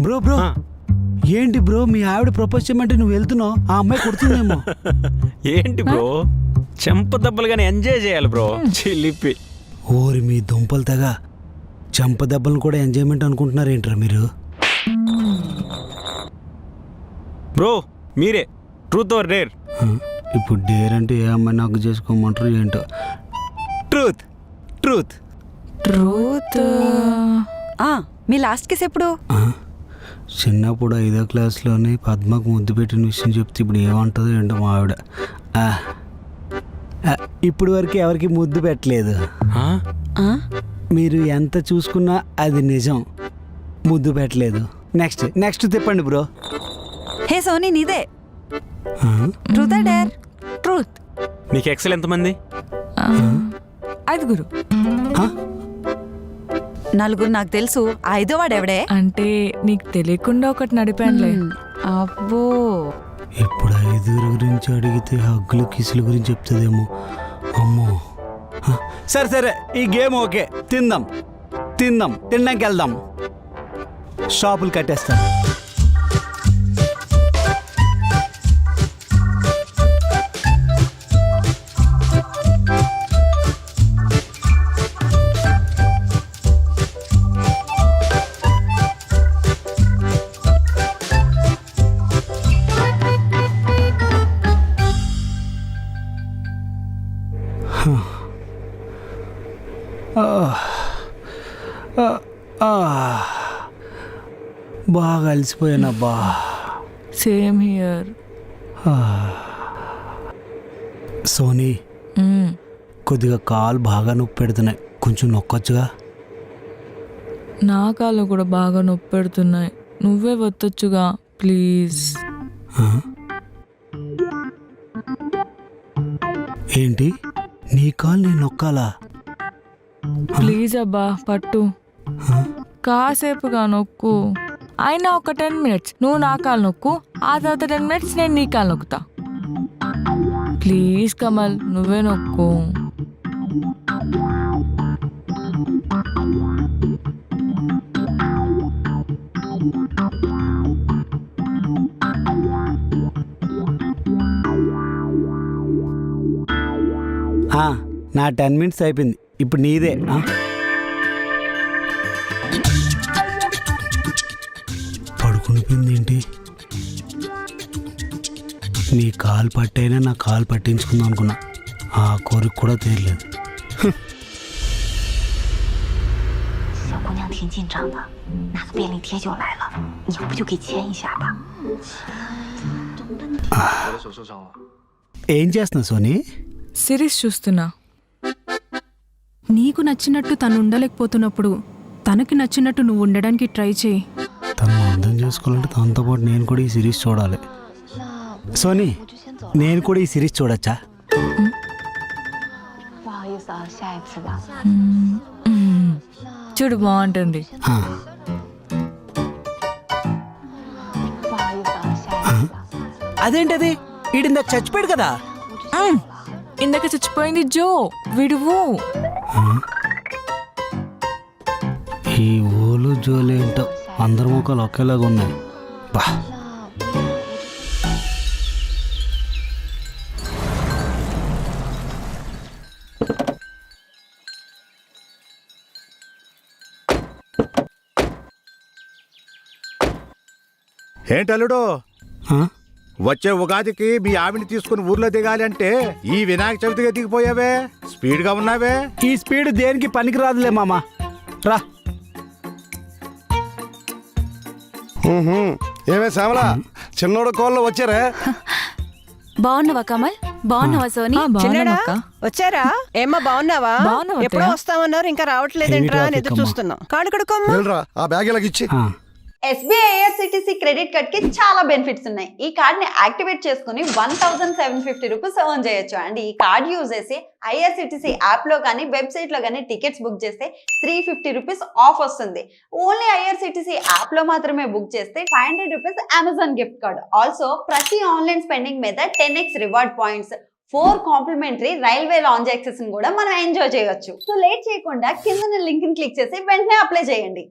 Bro bro ఏంటి bro మీ ఆవిడ propose చేయమంటే నువ్వు వెళ్తున్నావు, ఆ అమ్మాయి కొడుతుందేమో. ఏంటి బ్రో చెంప దెబ్బలుగానే ఎంజాయ్ చేయాలి బ్రో. చిలిపి. ఓరి మీ దుంపలు తెగ చెంప దెబ్బలను కూడా ఎంజాయ్మెంట్ అనుకుంటున్నారేంట్రా మీరు? బ్రో మీరే ట్రూత్ ఆర్ డేర్? ఇప్పుడు డేర్ అంటే ఏ అమ్మాయి నాకు చేసుకోమంటారు ఏంటో. Truth truth truth. మీ లాస్ట్ కేసు ఎప్పుడు? చిన్నప్పుడు 5వ క్లాస్లోనే పద్మకు ముద్దు పెట్టిన విషయం చెప్తే ఇప్పుడు ఏమంటుందో ఏంటో మా ఆవిడ. ఇప్పుడు వరకు ఎవరికి ముద్దు పెట్టలేదు. మీరు ఎంత చూసుకున్నా అది నిజం, ముద్దు పెట్టలేదు. నెక్స్ట్ నెక్స్ట్ తిప్పండి బ్రో. హే సోనీ నీదే. Truth or dare? ట్రూత్. నీకు ఎక్సెల్ ఎంతమంది? 5 4 నాకు తెలుసు. 5వ వాడు ఎవడే? అంటే నీకు తెలియకుండా ఒకటి నడిపానులే. అబ్బో ఇప్పుడు 5 గురించి అడిగితే హగ్గులు కిసుల గురించి చెప్తుందేమో. అమ్మో. సరే సరే ఈ గేమ్ ఓకే. తిందాం తినడానికి వెళ్దాం. షాపులు కట్టేస్తాం. బాగా అలసిపోయానబ్బా. Same here. సోనీ కొద్దిగా కాలు బాగా నొప్పి పెడుతున్నాయి, కొంచెం నొక్కొచ్చుగా. నా కాళ్ళు కూడా బాగా నొప్పి పెడుతున్నాయి, నువ్వే వత్తొచ్చుగా ప్లీజ్. ఏంటి నీ కాలు నేను నొక్కాలా? ప్లీజ్ అబ్బా పట్టు, కాసేపుగా నొక్కు. అయినా ఒక 10 minutes నువ్వు నా కాలు నొక్కు, ఆ తర్వాత 10 minutes నేను నీ కాలు నొక్కుతా. ప్లీజ్ కమల్ నువ్వే నొక్కు. నా 10 minutes అయిపోయింది, ఇప్పుడు నీదే. పడుకునిపోయింది ఏంటి? నీ కాలు పట్టైనా నా కాలు పట్టించుకుందాం అనుకున్నా, ఆ కోరిక కూడా తీరలేదు. 小姑娘挺紧张的，拿个便利贴就来了，你要不就给牵一下吧？ ఏం చేస్తున్నా సోనీ? సిరీస్ చూస్తున్నా. నీకు నచ్చినట్టు తను ఉండలేకపోతున్నప్పుడు తనకి నచ్చినట్టు నువ్వు ఉండడానికి ట్రై చేయి. తను అర్థం చేసుకోవాలంటే తనతో పాటు నేను కూడా ఈ సిరీస్ చూడాలి. సోనీ నేను కూడా ఈ సిరీస్ చూడొచ్చా? చూడు బాగుంటుంది. అదేంటది? ఈడిందా చచ్చిపోయాడు కదా. ఇందాక చచ్చిపోయింది జో, విడువు. ఈ ఓలు జోలేంటో అందరి ముఖాలు ఒకేలాగా ఉన్నాయి. బా ఏంటల్లుడు, వచ్చే ఉగాదికి మీ ఆవిని తీసుకుని ఊర్లో దిగాలి అంటే ఈ వినాయక చవితిగా దిగిపోయావే, స్పీడ్ గా ఉన్నావే. ఈ స్పీడ్ దేనికి పనికి రాదులే మామా, రా. ఏమే శ్యామల, చిన్నోడు కోళ్ళు వచ్చారా? బాగున్నావా కమల్? బాగున్నావా సోనీ? వచ్చారా? ఏమ్మా బాగున్నావా? బాగున్నావా? ఎప్పుడో వస్తామన్నారు, ఇంకా రావట్లేదేంట్రా అని ఎదురు చూస్తున్నాం. కాళ్ళు కడుక్కోమ్మా. ఆ బ్యాగ్ ఇలాగిచ్చి. SBI IRCTC క్రెడిట్ కార్డ్ కి చాలా బెనిఫిట్స్ ఉన్నాయి. ఈ కార్డ్ ని యాక్టివేట్ చేసుకుని 1750 రూపీస్ ఎర్న్ చేయొచ్చు. అండ్ ఈ కార్డ్ యూజ్ చేసి IRCTC యాప్ లో కానీ వెబ్సైట్ లో కానీ టికెట్స్ బుక్ చేస్తే 350 రూపీస్ ఆఫ్ వస్తుంది. ఓన్లీ IRCTC యాప్ లో మాత్రమే బుక్ చేస్తే 500 rupees Amazon gift card. Also ప్రతి ఆన్లైన్ స్పెండింగ్ మీద 10x reward points, 4 complimentary railway lounge access కూడా మనం ఎంజాయ్ చేయొచ్చు. సో లేట్ చేయకుండా కింద లింక్ ని క్లిక్ చేసి వెంటనే అప్లై చేయండి.